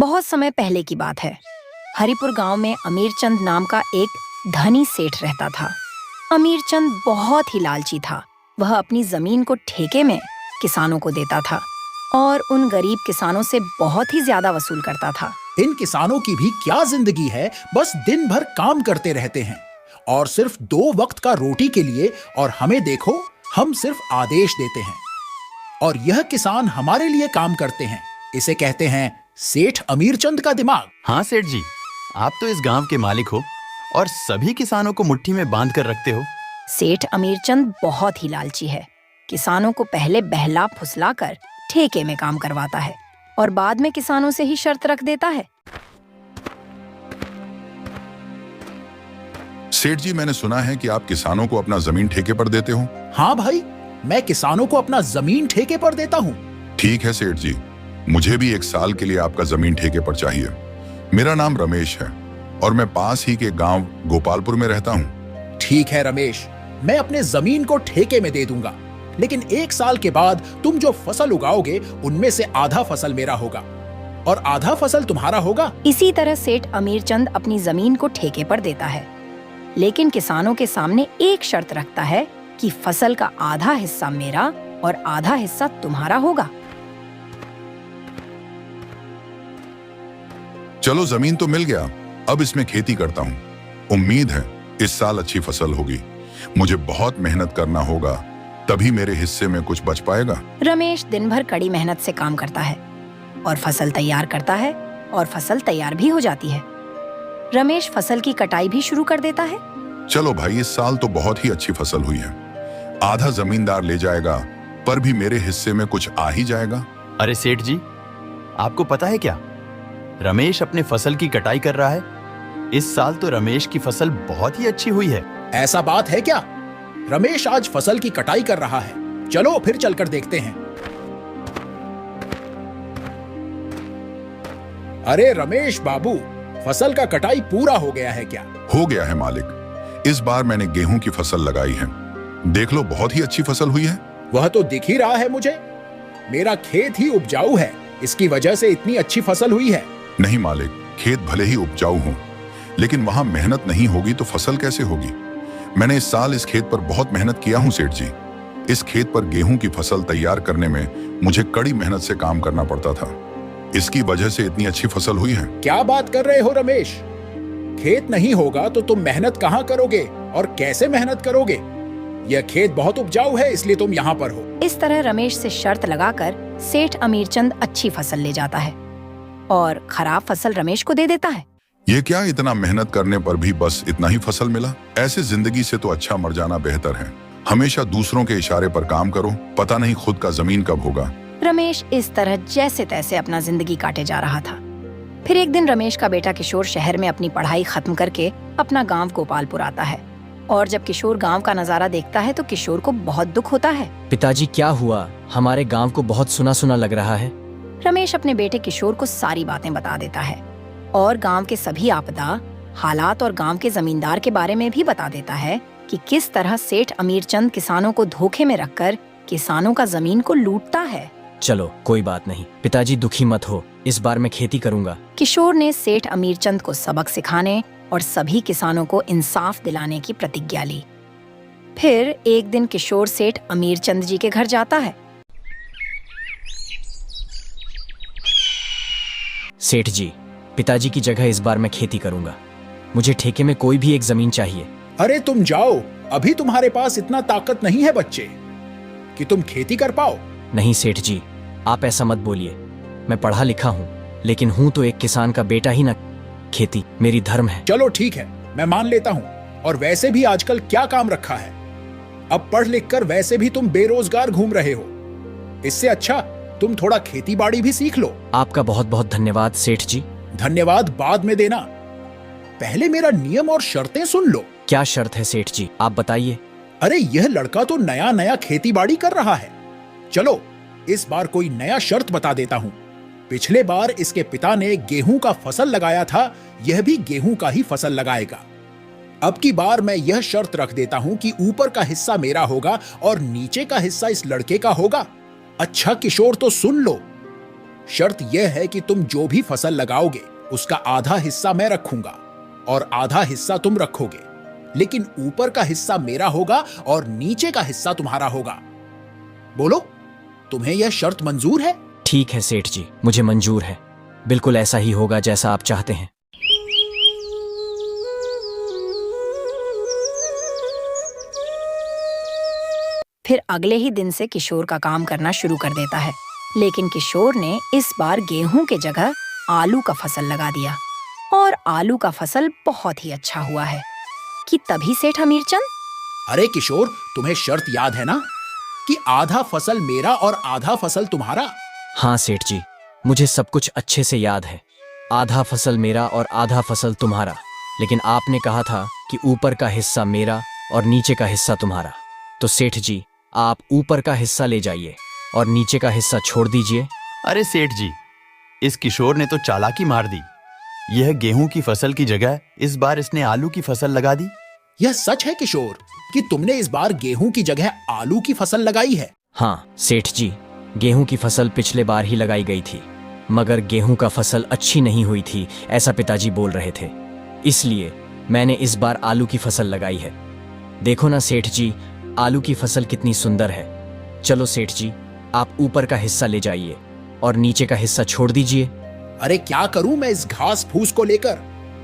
बहुत समय पहले की बात है। हरिपुर गांव में अमीरचंद नाम का एक धनी सेठ रहता था। अमीरचंद बहुत ही लालची था। वह अपनी जमीन को ठेके में किसानों को देता था और उन गरीब किसानों से बहुत ही ज्यादा वसूल करता था। इन किसानों की भी क्या जिंदगी है, बस दिन भर काम करते रहते हैं और सिर्फ 2 वक्त का रोटी के लिए। और हमें देखो, हम सिर्फ आदेश देते हैं और यह किसान हमारे लिए काम करते हैं। इसे कहते हैं सेठ अमीरचंद का दिमाग। हाँ सेठ जी, आप तो इस गांव के मालिक हो और सभी किसानों को मुट्ठी में बांध कर रखते हो। सेठ अमीरचंद बहुत ही लालची है। किसानों को पहले बहला फुसला कर ठेके में काम करवाता है और बाद में किसानों से ही शर्त रख देता है। सेठ जी, मैंने सुना है कि आप किसानों को अपना जमीन ठेके पर देते हो। हाँ भाई, मैं किसानों को अपना जमीन ठेके पर देता हूँ। ठीक है सेठ जी, मुझे भी 1 साल के लिए आपका जमीन ठेके पर चाहिए। मेरा नाम रमेश है और मैं पास ही के गांव गोपालपुर में रहता हूँ। ठीक है रमेश, मैं अपने जमीन को ठेके में दे दूंगा, लेकिन 1 साल के बाद तुम जो फसल उगाओगे उनमें से आधा फसल मेरा होगा और आधा फसल तुम्हारा होगा। इसी तरह सेठ अमीरचंद अपनी जमीन को ठेके पर देता है, लेकिन किसानों के सामने एक शर्त रखता है कि फसल का आधा हिस्सा मेरा और आधा हिस्सा तुम्हारा होगा। चलो, जमीन तो मिल गया, अब इसमें खेती करता हूँ। उम्मीद है इस साल अच्छी फसल होगी। मुझे बहुत मेहनत करना होगा, तभी मेरे हिस्से में कुछ बच पाएगा। रमेश दिन भर कड़ी मेहनत से काम करता है और फसल तैयार करता है और फसल तैयार भी हो जाती है। रमेश फसल की कटाई भी शुरू कर देता है। चलो भाई, इस साल तो बहुत ही अच्छी फसल हुई है। आधा जमींदार ले जाएगा, पर भी मेरे हिस्से में कुछ आ ही जाएगा। अरे सेठ जी, आपको पता है क्या, रमेश अपने फसल की कटाई कर रहा है। इस साल तो रमेश की फसल बहुत ही अच्छी हुई है। ऐसा बात है क्या? रमेश आज फसल की कटाई कर रहा है। चलो फिर चलकर देखते हैं। अरे रमेश बाबू, फसल का कटाई पूरा हो गया है क्या? हो गया है मालिक। इस बार मैंने गेहूं की फसल लगाई है। देख लो, बहुत ही अच्छी फसल हुई है। वह तो दिख ही रहा है मुझे। मेरा खेत ही उपजाऊ है, इसकी वजह से इतनी अच्छी फसल हुई है। नहीं मालिक, खेत भले ही उपजाऊ हो, लेकिन वहां मेहनत नहीं होगी तो फसल कैसे होगी? मैंने इस साल इस खेत पर बहुत मेहनत किया हूं सेठ जी। इस खेत पर गेहूं की फसल तैयार करने में मुझे कड़ी मेहनत से काम करना पड़ता था। इसकी वजह से इतनी अच्छी फसल हुई है। क्या बात कर रहे हो रमेश? खेत नहीं होगा तो तुम मेहनत कहाँ करोगे और कैसे मेहनत करोगे? यह खेत बहुत उपजाऊ है, इसलिए तुम यहाँ पर हो। इस तरह रमेश से शर्त लगाकर सेठ अमीरचंद अच्छी फसल ले जाता है और खराब फसल रमेश को दे देता है। ये क्या, इतना मेहनत करने पर भी बस इतना ही फसल मिला? ऐसे जिंदगी से तो अच्छा मर जाना बेहतर है। हमेशा दूसरों के इशारे पर काम करो, पता नहीं खुद का जमीन कब होगा। रमेश इस तरह जैसे तैसे अपना जिंदगी काटे जा रहा था। फिर एक दिन रमेश का बेटा किशोर शहर में अपनी पढ़ाई खत्म करके अपना गांव गोपालपुर आता है और जब किशोर गांव का नजारा देखता है तो किशोर को बहुत दुख होता है। पिताजी, क्या हुआ? हमारे गांव को बहुत सुना सुना लग रहा है। रमेश अपने बेटे किशोर को सारी बातें बता देता है और गांव के सभी आपदा, हालात और गांव के जमींदार के बारे में भी बता देता है कि किस तरह सेठ अमीरचंद किसानों को धोखे में रखकर किसानों का जमीन को लूटता है। चलो कोई बात नहीं पिताजी, दुखी मत हो, इस बार मैं खेती करूंगा। किशोर ने सेठ अमीरचंद को सबक सिखाने और सभी किसानों को इंसाफ दिलाने की प्रतिज्ञा ली। फिर एक दिन किशोर सेठ अमीरचंद जी के घर जाता है। सेठ जी, पिताजी की जगह इस बार मैं खेती करूंगा। मुझे ठेके में कोई भी एक जमीन चाहिए। अरे तुम जाओ, अभी तुम्हारे पास इतना ताकत नहीं है बच्चे कि तुम खेती कर पाओ। नहीं सेठ जी, आप ऐसा मत बोलिए। मैं पढ़ा लिखा हूँ, लेकिन हूँ तो एक किसान का बेटा ही न। खेती मेरी धर्म है। चलो ठीक है, मैं मान लेता हूँ। और वैसे भी आजकल क्या काम रखा है? अब पढ़ लिख कर वैसे भी तुम बेरोजगार घूम रहे हो। इससे अच्छा तुम थोड़ा खेती बाड़ी भी सीख लो। आपका बहुत बहुत धन्यवाद सेठ जी। धन्यवाद बाद में देना, पहले मेरा नियम और शर्तें सुन लो। क्या शर्त है सेठ जी, आप बताइए। अरे यह लड़का तो नया नया खेती बाड़ी कर रहा है। चलो इस बार कोई नया शर्त बता देता हूँ। पिछले बार इसके पिता ने गेहूं का फसल लगाया था, यह भी गेहूं का ही फसल लगाएगा। अब की बार मैं यह शर्त रख देता हूं कि ऊपर का हिस्सा मेरा होगा और नीचे का हिस्सा इस लड़के का होगा। अच्छा किशोर, तो सुन लो, शर्त यह है कि तुम जो भी फसल लगाओगे उसका आधा हिस्सा मैं रखूंगा और आधा हिस्सा तुम रखोगे, लेकिन ऊपर का हिस्सा मेरा होगा और नीचे का हिस्सा तुम्हारा होगा। बोलो, तुम्हें यह शर्त मंजूर है? ठीक है सेठ जी, मुझे मंजूर है। बिल्कुल ऐसा ही होगा जैसा आप चाहते हैं। फिर अगले ही दिन से किशोर का काम करना शुरू कर देता है, लेकिन किशोर ने इस बार गेहूं के जगह आलू का फसल लगा दिया और आलू का फसल बहुत ही अच्छा हुआ है कि तभी सेठ अमीरचंद। अरे किशोर, तुम्हें शर्त याद है ना कि आधा फसल मेरा और आधा फसल तुम्हारा? हाँ सेठ जी, मुझे सब कुछ अच्छे से याद है। आधा फसल मेरा और आधा फसल तुम्हारा, लेकिन आपने कहा था कि ऊपर का हिस्सा मेरा और नीचे का हिस्सा तुम्हारा। तो सेठ जी, आप ऊपर का हिस्सा ले जाइए और नीचे का हिस्सा छोड़ दीजिए। अरे सेठ जी, इस किशोर ने तो चालाकी मार दी। यह गेहूं की फसल की जगह इस बार इसने आलू की फसल लगा दी। यह सच है किशोर कि तुमने इस बार गेहूं की जगह आलू की फसल लगाई है? हाँ सेठ जी, गेहूं की फसल पिछले बार ही लगाई गई थी, मगर गेहूं का फसल अच्छी नहीं हुई थी, ऐसा पिताजी बोल रहे थे। इसलिए मैंने इस बार आलू की फसल लगाई है। देखो ना सेठ जी, आलू की फसल कितनी सुंदर है। चलो सेठ जी, आप ऊपर का हिस्सा ले जाइए और नीचे का हिस्सा छोड़ दीजिए। अरे क्या करूं मैं इस घास फूस को लेकर?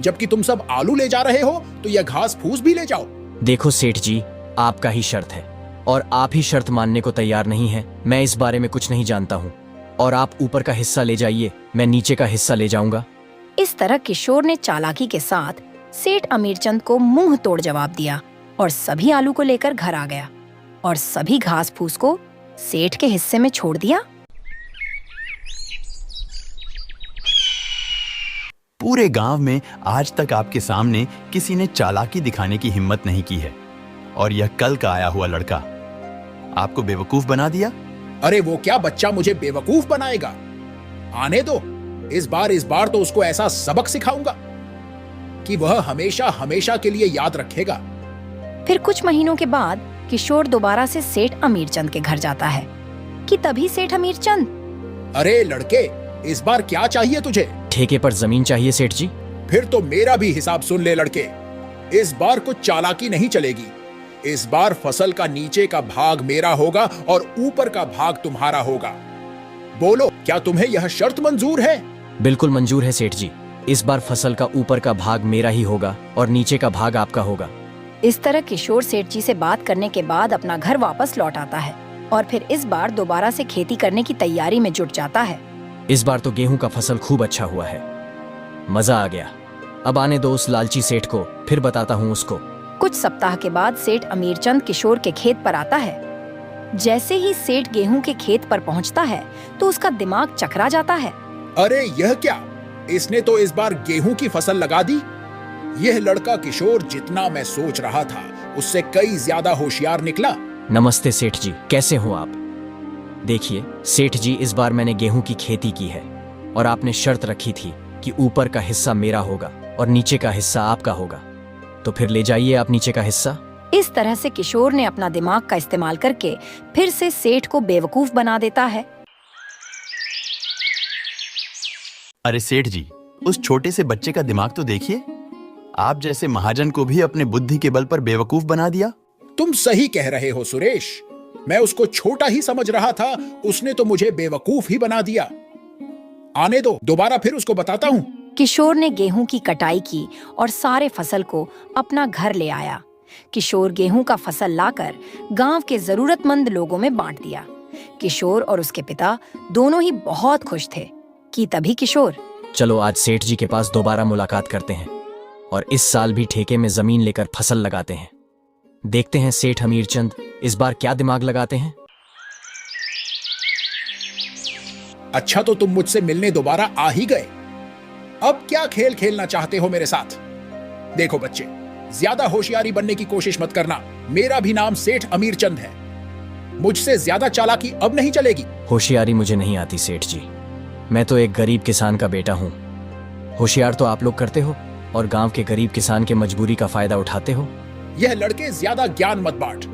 जबकि तुम सब आलू ले जा रहे हो तो यह घास फूस भी ले जाओ। देखो सेठ जी, आपका ही शर्त है और आप ही शर्त मानने को तैयार नहीं है। मैं इस बारे में कुछ नहीं जानता हूँ और आप ऊपर का हिस्सा ले जाइए, मैं नीचे का हिस्सा ले जाऊंगा। इस तरह किशोर ने चालाकी के साथ सेठ अमीरचंद को मुंह तोड़ जवाब दिया और सभी आलू को लेकर घर आ गया और सभी घास फूस को सेठ के हिस्से में छोड़ दिया। पूरे गांव में आज तक आपके सामने किसी ने चालाकी दिखाने की हिम्मत नहीं की है, और यह कल का आया हुआ लड़का आपको बेवकूफ बना दिया। अरे वो क्या बच्चा मुझे बेवकूफ बनाएगा? आने दो, इस बार तो उसको ऐसा सबक सिखाऊंगा कि वह हमेशा हमेशा के लिए याद रखेगा। फिर कुछ महीनों के बाद किशोर दोबारा से सेठ अमीरचंद के घर जाता है कि तभी सेठ अमीरचंद। अरे लड़के, इस बार क्या चाहिए तुझे? ठेके पर जमीन चाहिए सेठ जी। फिर तो मेरा भी हिसाब सुन ले लड़के, इस बार कुछ चालाकी नहीं चलेगी। इस बार फसल का नीचे का भाग मेरा होगा और ऊपर का भाग तुम्हारा होगा। बोलो, क्या तुम्हें यह शर्त मंजूर है? बिल्कुल मंजूर है सेठ जी। इस बार फसल का ऊपर का भाग मेरा ही होगा और नीचे का भाग आपका होगा। इस तरह किशोर सेठ जी से बात करने के बाद अपना घर वापस लौट आता है और फिर इस बार दोबारा से खेती करने की तैयारी में जुट जाता है। इस बार तो गेहूं का फसल खूब अच्छा हुआ है, मजा आ गया। अब आने दो उस लालची सेठ को, फिर बताता हूँ उसको। कुछ सप्ताह के बाद सेठ अमीरचंद किशोर के खेत पर आता है। जैसे ही सेठ गेहूं के खेत पर पहुंचता है तो उसका दिमाग चकरा जाता है। अरे यह क्या, इसने तो इस बार गेहूं की फसल लगा दी। यह लड़का किशोर जितना मैं सोच रहा था उससे कई ज्यादा होशियार निकला। नमस्ते सेठ जी, कैसे हो आप? देखिए सेठ जी, इस बार मैंने गेहूं की खेती की है और आपने शर्त रखी थी कि ऊपर का हिस्सा मेरा होगा और नीचे का हिस्सा आपका होगा, तो फिर ले जाइए आप नीचे का हिस्सा। इस तरह से किशोर ने अपना दिमाग का इस्तेमाल करके फिर से सेठ को बेवकूफ बना देता है। अरे सेठ जी, उस छोटे से बच्चे का दिमाग तो देखिए। आप जैसे महाजन को भी अपने बुद्धि के बल पर बेवकूफ बना दिया। तुम सही कह रहे हो सुरेश, मैं उसको छोटा ही समझ रहा था, उसने तो मुझे बेवकूफ ही बना दिया। आने दो, दोबारा फिर उसको बताता हूँ। किशोर ने गेहूं की कटाई की और सारे फसल को अपना घर ले आया। किशोर गेहूं का फसल लाकर गांव के जरूरतमंद लोगों में बांट दिया। किशोर और उसके पिता दोनों ही बहुत खुश थे कि तभी किशोर। चलो आज सेठ जी के पास दोबारा मुलाकात करते हैं और इस साल भी ठेके में जमीन लेकर फसल लगाते हैं। देखते हैं सेठ अमीरचंद इस बार क्या दिमाग लगाते हैं। अच्छा, तो तुम मुझसे मिलने दोबारा आ ही गए। अब क्या खेल खेलना चाहते हो मेरे साथ? देखो बच्चे, ज्यादा होशियारी बनने की कोशिश मत करना। मेरा भी नाम सेठ अमीरचंद है। मुझसे ज्यादा चालाकी अब नहीं चलेगी। होशियारी मुझे नहीं आती सेठ जी, मैं तो एक गरीब किसान का बेटा हूँ। होशियार तो आप लोग करते हो और गांव के गरीब किसान के मजबूरी का फायदा उठाते हो। यह लड़के ज्यादा ज्ञान मत बांट,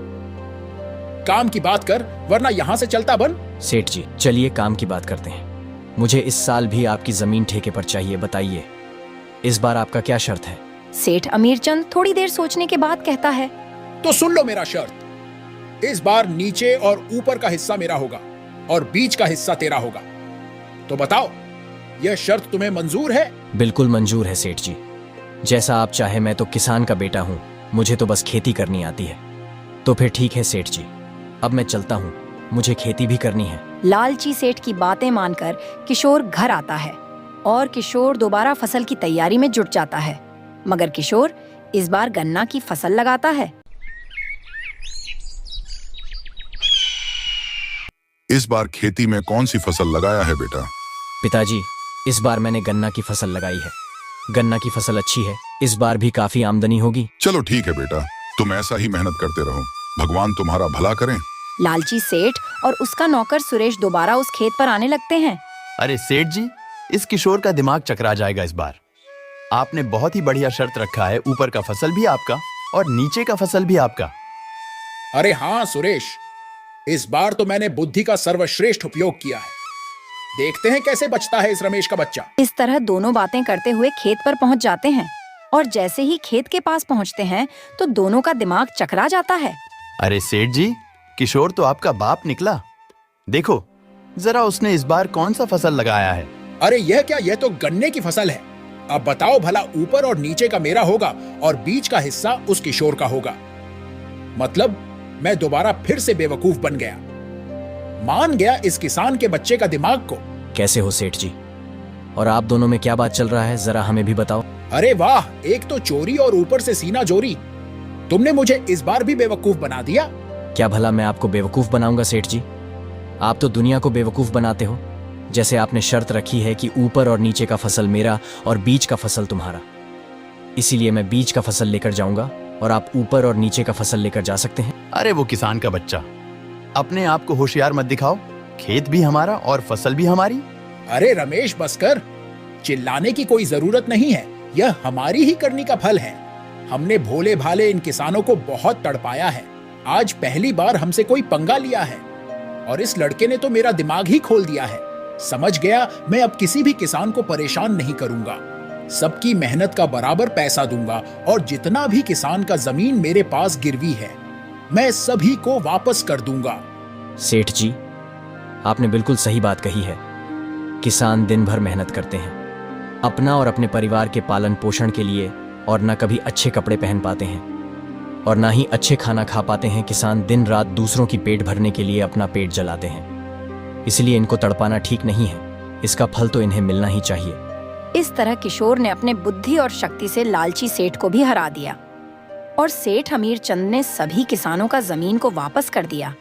काम की बात कर वरना यहां से चलता बन। सेठ जी चलिए काम की बात करते हैं। मुझे इस साल भी आपकी जमीन ठेके पर चाहिए, बताइए इस बार आपका क्या शर्त है? सेठ अमीरचंद थोड़ी देर सोचने के बाद कहता है, तो सुन लो मेरा शर्त। इस बार नीचे और ऊपर का हिस्सा मेरा होगा और बीच का हिस्सा तेरा होगा। तो बताओ, यह शर्त तुम्हें मंजूर है? बिल्कुल मंजूर है सेठ जी, जैसा आप चाहे। मैं तो किसान का बेटा हूँ, मुझे तो बस खेती करनी आती है। तो फिर ठीक है सेठ जी, अब मैं चलता हूँ, मुझे खेती भी करनी है। लालची सेठ की बातें मानकर किशोर घर आता है और किशोर दोबारा फसल की तैयारी में जुट जाता है। मगर किशोर इस बार गन्ना की फसल लगाता है। इस बार खेती में कौन सी फसल लगाया है बेटा? पिताजी, इस बार मैंने गन्ना की फसल लगाई है। गन्ना की फसल अच्छी है, इस बार भी काफी आमदनी होगी। चलो ठीक है बेटा, तुम ऐसा ही मेहनत करते रहो, भगवान तुम्हारा भला करें। लालची सेठ और उसका नौकर सुरेश दोबारा उस खेत पर आने लगते हैं। अरे सेठ जी, इस किशोर का दिमाग चकरा जाएगा इस बार। आपने बहुत ही बढ़िया शर्त रखा है, ऊपर का फसल भी आपका और नीचे का फसल भी आपका। अरे हाँ सुरेश, इस बार तो मैंने बुद्धि का सर्वश्रेष्ठ उपयोग किया है। देखते हैं कैसे बचता है इस रमेश का बच्चा। इस तरह दोनों बातें करते हुए खेत पर पहुंच जाते हैं और जैसे ही खेत के पास पहुंचते हैं तो दोनों का दिमाग चकरा जाता है। अरे सेठ जी, किशोर तो आपका बाप निकला। देखो जरा उसने इस बार कौन सा फसल लगाया है। अरे यह क्या, यह तो गन्ने की फसल है। अब बताओ भला, ऊपर और नीचे का मेरा होगा और बीच का हिस्सा उस किशोर का होगा। मतलब मैं दोबारा फिर से बेवकूफ बन गया, मान गया इस किसान के बच्चे का दिमाग को। कैसे हो सेठ जी? और आप दोनों में क्या बात चल रहा है, जरा हमें भी बताओ। अरे वाह, एक तो चोरी और ऊपर से सीना जोरी। तुमने मुझे इस बार भी बेवकूफ बना दिया। क्या भला मैं आपको बेवकूफ बनाऊंगा सेठ जी? आप तो दुनिया को बेवकूफ बनाते हो। जैसे आपने शर्त रखी है कि ऊपर और नीचे का फसल मेरा और बीच का फसल तुम्हारा, इसीलिए मैं बीच का फसल लेकर जाऊंगा और आप ऊपर और नीचे का फसल लेकर जा सकते हैं। अरे वो किसान का बच्चा, अपने आप को होशियार मत दिखाओ। खेत भी हमारा और फसल भी हमारी। अरे रमेश बस कर, चिल्लाने की कोई जरूरत नहीं है। यह हमारी ही करनी का फल है। हमने भोले भाले इन किसानों को बहुत तड़पाया है। आज पहली बार हमसे कोई पंगा लिया है और इस लड़के ने तो मेरा दिमाग ही खोल दिया है। समझ गया, मैं अब किसी भी किसान को परेशान नहीं करूंगा। सबकी मेहनत का बराबर पैसा दूंगा और जितना भी किसान का जमीन मेरे पास गिरवी है, मैं सभी को वापस कर दूंगा। सेठ जी, आपने बिल्कुल सही बात कही है। किसान दिन भर मेहनत करते हैं अपना और अपने परिवार के पालन पोषण के लिए, और न कभी अच्छे कपड़े पहन पाते हैं और ना ही अच्छे खाना खा पाते हैं। किसान दिन रात दूसरों की पेट भरने के लिए अपना पेट जलाते हैं, इसलिए इनको तड़पाना ठीक नहीं है। इसका फल तो इन्हें मिलना ही चाहिए। इस तरह किशोर ने अपने बुद्धि और शक्ति से लालची सेठ को भी हरा दिया और सेठ अमीरचंद ने सभी किसानों का जमीन को वापस कर दिया।